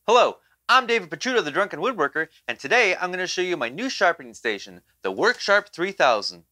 Hello, I'm David Picciuto, the Drunken Woodworker, and today I'm going to show you my new sharpening station, the WorkSharp 3000.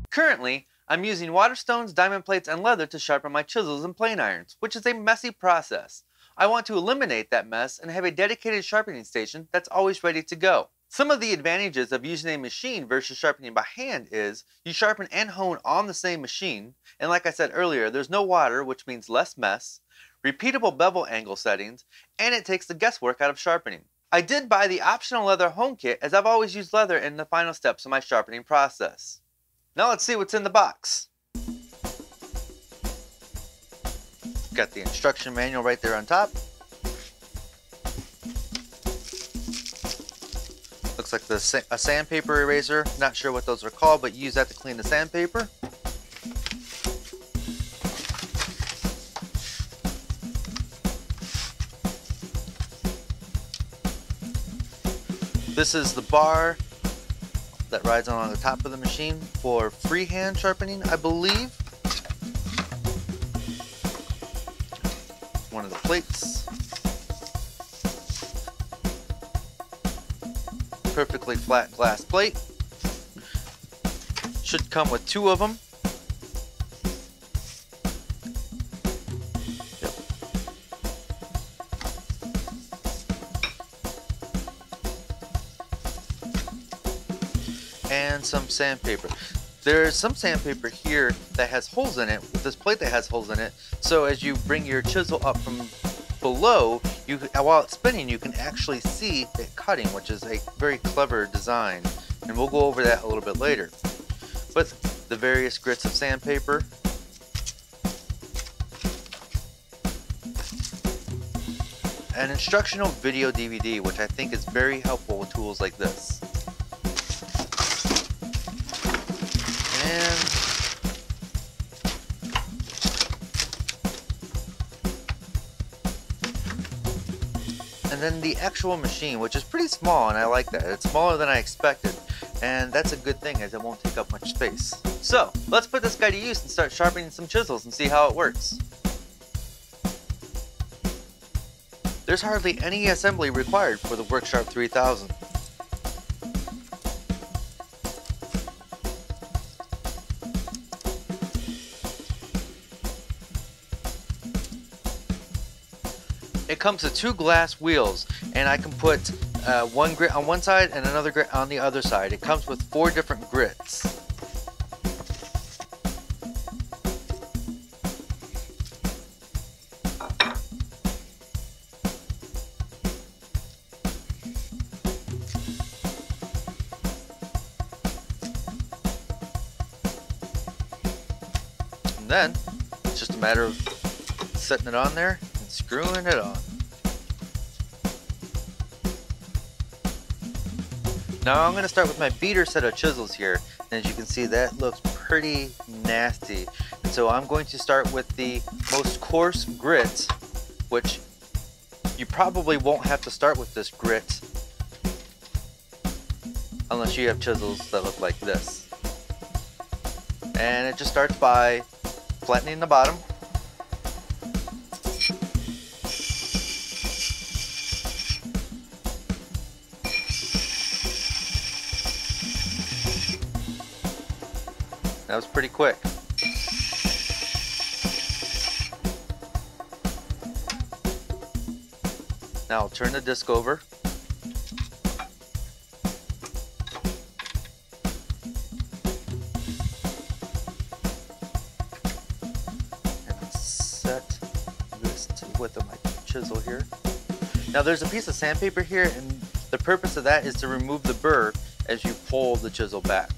Currently, I'm using water stones, diamond plates, and leather to sharpen my chisels and plane irons, which is a messy process. I want to eliminate that mess and have a dedicated sharpening station that's always ready to go. Some of the advantages of using a machine versus sharpening by hand is you sharpen and hone on the same machine, and like I said earlier, there's no water, which means less mess, repeatable bevel angle settings, and it takes the guesswork out of sharpening. I did buy the optional leather hone kit as I've always used leather in the final steps of my sharpening process. Now let's see what's in the box. Got the instruction manual right there on top. Looks like a sandpaper eraser. Not sure what those are called, but you use that to clean the sandpaper. This is the bar that rides on the top of the machine for freehand sharpening, I believe. One of the plates. Perfectly flat glass plate. Should come with two of them. Yep. And some sandpaper. There's some sandpaper here that has holes in it, with this plate that has holes in it, so as you bring your chisel up from below, while it's spinning, you can actually see it cutting, which is a very clever design, and we'll go over that a little bit later. But the various grits of sandpaper, an instructional video DVD, which I think is very helpful with tools like this. And then the actual machine, which is pretty small, and I like that. It's smaller than I expected, and that's a good thing as it won't take up much space. So, let's put this guy to use and start sharpening some chisels and see how it works. There's hardly any assembly required for the WorkSharp 3000. It comes with two glass wheels, and I can put one grit on one side and another grit on the other side. It comes with 4 different grits. And then it's just a matter of setting it on there and screwing it on. Now I'm going to start with my beater set of chisels here, and as you can see, that looks pretty nasty. And so I'm going to start with the most coarse grit, which you probably won't have to start with this grit unless you have chisels that look like this. And it just starts by flattening the bottom. That was pretty quick. Now I'll turn the disc over. And set this to the width of my chisel here. Now there's a piece of sandpaper here, and the purpose of that is to remove the burr as you pull the chisel back.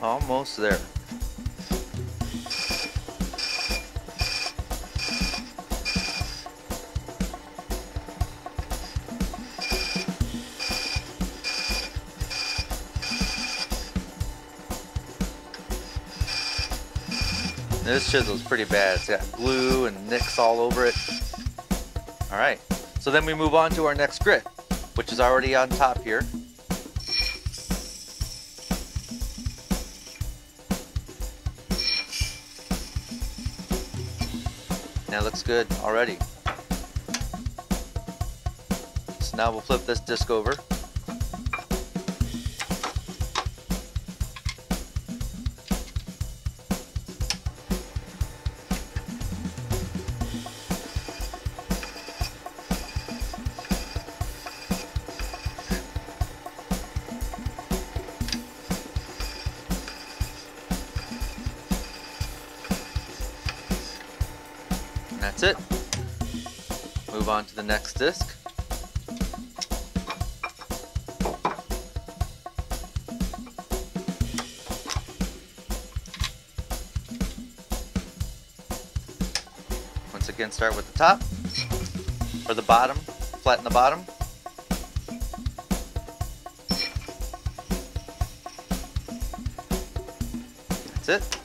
Almost there. This chisel is pretty bad. It's got glue and nicks all over it. Alright, so then we move on to our next grit, which is already on top here. That looks good already. So now we'll flip this disc over. That's it. Move on to the next disc. Once again, start with the top or the bottom, flatten the bottom. That's it.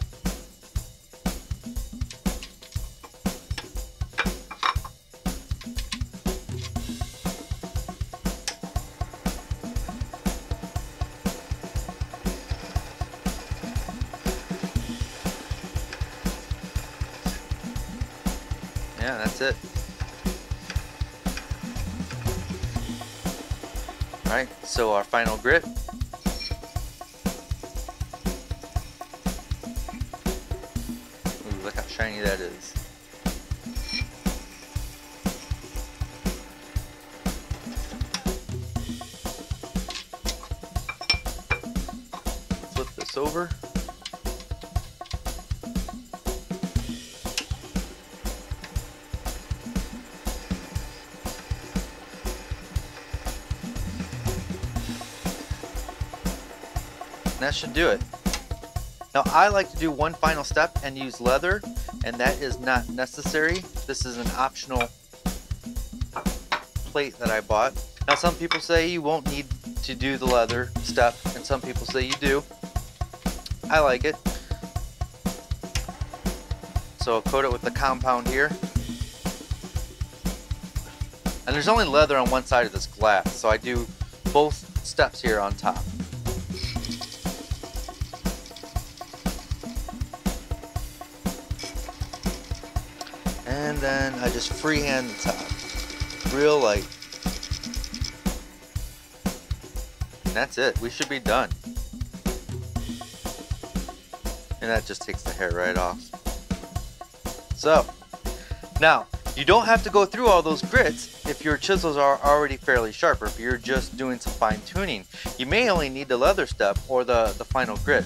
Yeah, that's it. Alright, so our final grit. Ooh, look how shiny that is. Flip this over. That should do it. Now I like to do one final step and use leather, and that is not necessary. This is an optional plate that I bought. Now some people say you won't need to do the leather step, and some people say you do. I like it. So I'll coat it with the compound here. And there's only leather on one side of this glass, so I do both steps here on top. And then I just freehand the top, real light. And that's it, we should be done. And that just takes the hair right off. So, now, you don't have to go through all those grits if your chisels are already fairly sharp, or if you're just doing some fine tuning. You may only need the leather step or the final grit.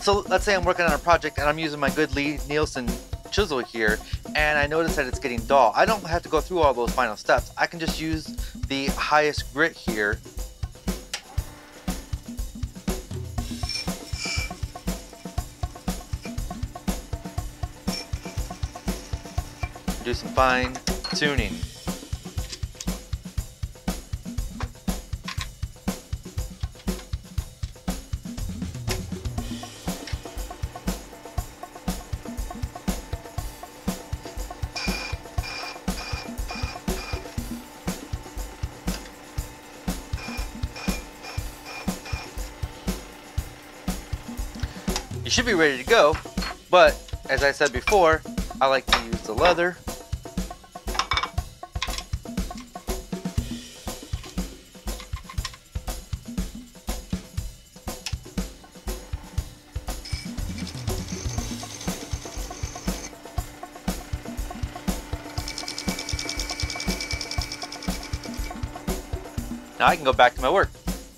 So let's say I'm working on a project and I'm using my good Lee Nielsen chisel here, and I notice that it's getting dull. I don't have to go through all those final steps. I can just use the highest grit here. Do some fine tuning. You should be ready to go, but as I said before, I like to use the leather. Now I can go back to my work.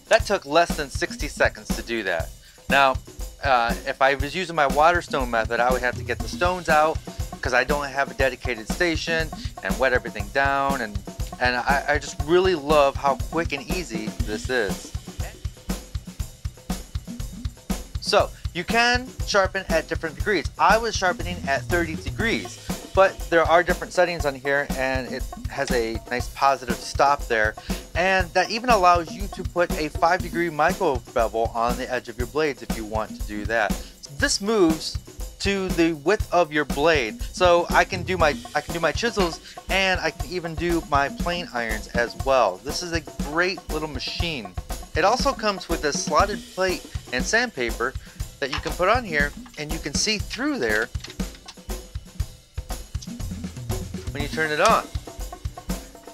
That took less than 60 seconds to do that. Now, if I was using my water stone method, I would have to get the stones out because I don't have a dedicated station, and wet everything down, and I just really love how quick and easy this is. So you can sharpen at different degrees. I was sharpening at 30 degrees, but there are different settings on here, and it has a nice positive stop there. And that even allows you to put a 5-degree micro bevel on the edge of your blades if you want to do that. This moves to the width of your blade, so I can do my chisels, and I can even do my plane irons as well. This is a great little machine. It also comes with a slotted plate and sandpaper that you can put on here, and you can see through there when you turn it on.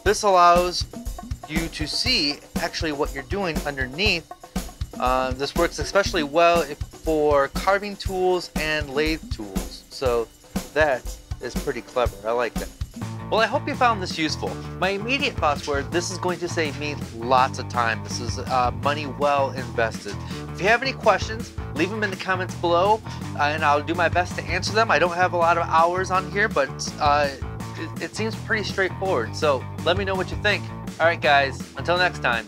This allows you to see actually what you're doing underneath. This works especially well for carving tools and lathe tools, so that is pretty clever. I like that. Well, I hope you found this useful. My immediate thoughts were this is going to save me lots of time. This is money well invested. If you have any questions, leave them in the comments below, and I'll do my best to answer them. I don't have a lot of hours on here, but it seems pretty straightforward, so let me know what you think. All right, guys, until next time.